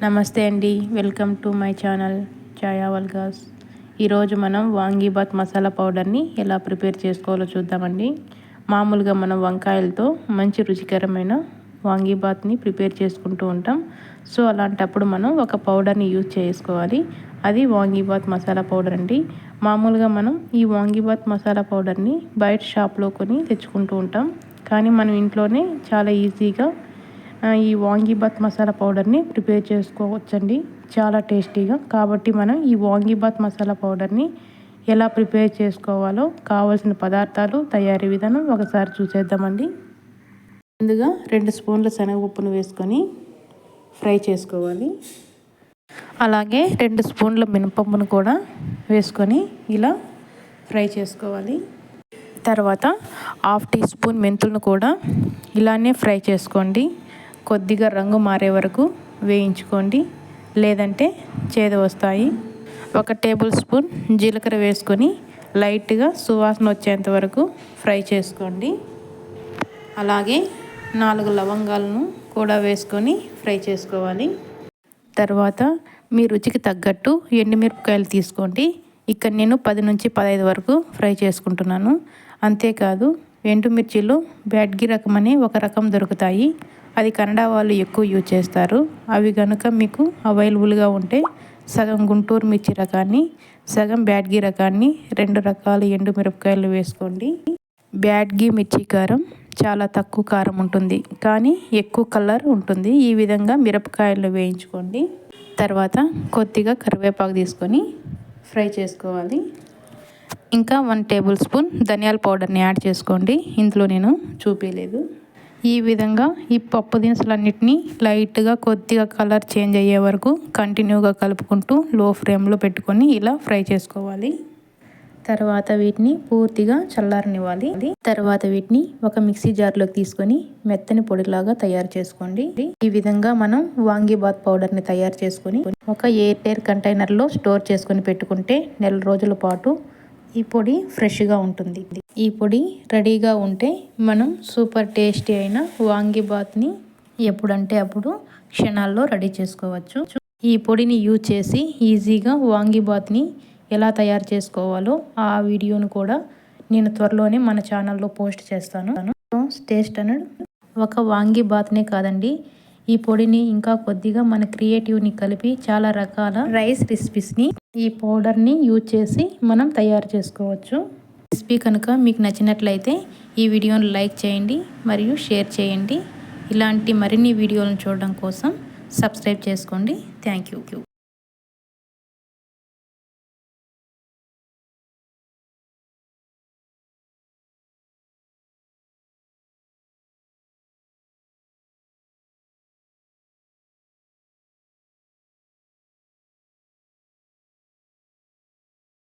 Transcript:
నమస్తే అండి, welcome to my channel ఛాయా వల్గాస్. ఈరోజు మనం వాంగీబాత్ మసాలా పౌడర్ని ఎలా ప్రిపేర్ చేసుకోవాలో చూద్దామండి. మామూలుగా మనం వంకాయలతో మంచి రుచికరమైన వాంగీబాత్ని ప్రిపేర్ చేసుకుంటూ ఉంటాం. సో అలాంటప్పుడు మనం ఒక పౌడర్ని యూజ్ చేసుకోవాలి. అది వాంగీబాత్ మసాలా పౌడర్ అండి. మామూలుగా మనం ఈ వాంగీబాత్ మసాలా పౌడర్ని బయట షాప్లో కొని తెచ్చుకుంటూ ఉంటాం. కానీ మనం ఇంట్లోనే చాలా ఈజీగా ఈ వాంగీబాత్ మసాలా పౌడర్ని ప్రిపేర్ చేసుకోవచ్చండి, చాలా టేస్టీగా. కాబట్టి మనం ఈ వాంగీబాత్ మసాలా పౌడర్ని ఎలా ప్రిపేర్ చేసుకోవాలో, కావాల్సిన పదార్థాలు, తయారీ విధానం ఒకసారి చూసేద్దామండి. ముందుగా 2 స్పూన్ల శనగపప్పును వేసుకొని ఫ్రై చేసుకోవాలి. అలాగే 2 స్పూన్ల మినపప్పును కూడా వేసుకొని ఇలా ఫ్రై చేసుకోవాలి. తర్వాత 1/2 టీ స్పూన్ మెంతులను కూడా ఇలానే ఫ్రై చేసుకోండి. కొద్దిగా రంగు మారే వరకు వేయించుకోండి, లేదంటే చేదు వస్తాయి. 1 టేబుల్ స్పూన్ జీలకర్ర వేసుకొని లైట్గా సువాసన వచ్చేంత వరకు ఫ్రై చేసుకోండి. అలాగే 4 లవంగాలను కూడా వేసుకొని ఫ్రై చేసుకోవాలి. తర్వాత మీ రుచికి తగ్గట్టు ఎండుమిరపకాయలు తీసుకోండి. ఇక్కడ నేను 10 నుంచి 15 వరకు ఫ్రై చేసుకుంటున్నాను. అంతేకాదు, ఎండుమిర్చిలో బ్యాడ్గి రకం అనే ఒక రకం దొరుకుతాయి. అది కన్నడ వాళ్ళు ఎక్కువ యూజ్ చేస్తారు. అవి కనుక మీకు అవైలబుల్గా ఉంటే సగం గుంటూరు మిర్చి రకాన్ని, సగం బ్యాడ్గి రకాన్ని, 2 రకాల ఎండుమిరపకాయలు వేసుకోండి. బ్యాడ్గి మిర్చి కారం చాలా తక్కువ కారం ఉంటుంది, కానీ ఎక్కువ కలర్ ఉంటుంది. ఈ విధంగా మిరపకాయలు వేయించుకోండి. తర్వాత కొద్దిగా కరివేపాకు తీసుకొని ఫ్రై చేసుకోవాలి. ఇంకా 1 టేబుల్ స్పూన్ ధనియాల పౌడర్ని యాడ్ చేసుకోండి. ఇందులో నేను చూపించలేదు. ఈ విధంగా ఈ పప్పు దినుసులన్నిటినీ లైట్గా కొద్దిగా కలర్ చేంజ్ అయ్యే వరకు కంటిన్యూగా కలుపుకుంటూ లో ఫ్లేమ్లో పెట్టుకొని ఇలా ఫ్రై చేసుకోవాలి. తర్వాత వీటిని పూర్తిగా చల్లారనివ్వాలి. తర్వాత వీటిని ఒక మిక్సీ జార్లోకి తీసుకొని మెత్తని పొడిలాగా తయారు చేసుకోండి. ఈ విధంగా మనం వాంగీబాత్ పౌడర్ని తయారు చేసుకొని ఒక ఎయిర్ కంటైనర్లో స్టోర్ చేసుకొని పెట్టుకుంటే 1 రోజుల పాటు ఈ పొడి ఫ్రెష్గా ఉంటుంది. ఈ పొడి రెడీగా ఉంటే మనం సూపర్ టేస్టీ అయిన వాంగీబాత్ని ఎప్పుడంటే అప్పుడు క్షణాల్లో రెడీ చేసుకోవచ్చు. ఈ పొడిని యూజ్ చేసి ఈజీగా వాంగీబాత్ని ఎలా తయారు చేసుకోవాలో ఆ వీడియోను కూడా నేను త్వరలోనే మన ఛానల్లో పోస్ట్ చేస్తాను. టేస్ట్ అనేది ఒక వాంగీబాత్నే కాదండి, ఈ పొడిని ఇంకా కొద్దిగా మన క్రియేటివ్ని కలిపి చాలా రకాల రైస్ రెసిపీస్ని ఈ పౌడర్ని యూజ్ చేసి మనం తయారు చేసుకోవచ్చు. రెసిపీ కనుక మీకు నచ్చినట్లయితే ఈ వీడియోను లైక్ చేయండి మరియు షేర్ చేయండి. ఇలాంటి మరిన్ని వీడియోలను చూడడం కోసం సబ్స్క్రైబ్ చేసుకోండి. Thank you.